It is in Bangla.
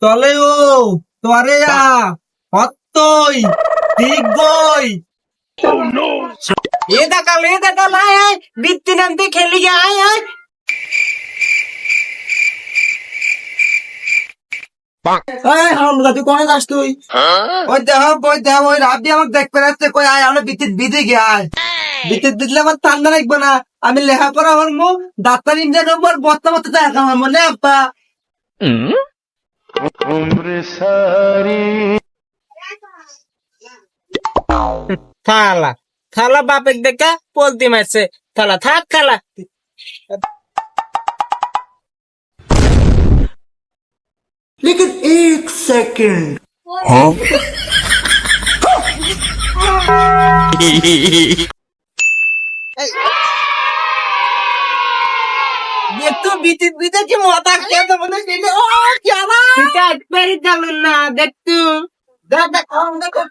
তলে ও তোরে হত্তই ঠিক গই এ দেখাল আয় আয় বৃত্তি নামতে খেলি গে আয় আয় এই হামলা তুই কোনে যাস তুই ওই দেহ ওই রাত দিয়ে আমাকে দেখতে রাখতে কই আয় আমরা বিদ্যুৎ বিধে গে আয় বিদ্যুৎ দিলে আমার ঠান্ডা লাগবে না আমি লেখাপড়া হরমু ডাক্তার ইঞ্জিনিয়ার হবো আর বর্তা বর্তা দেখা আমার মনে আপা থালা থালা বাপের দেখা পলতি মারছে থালা থাক থালা लेकिन एक सेकंड একটু বিদ্যুৎ বিদ্যুৎ কি মাথা খেয়ে দেবো না সেটা ও কি আবার একবারই চালুন না দেখতু देख देख हम देखो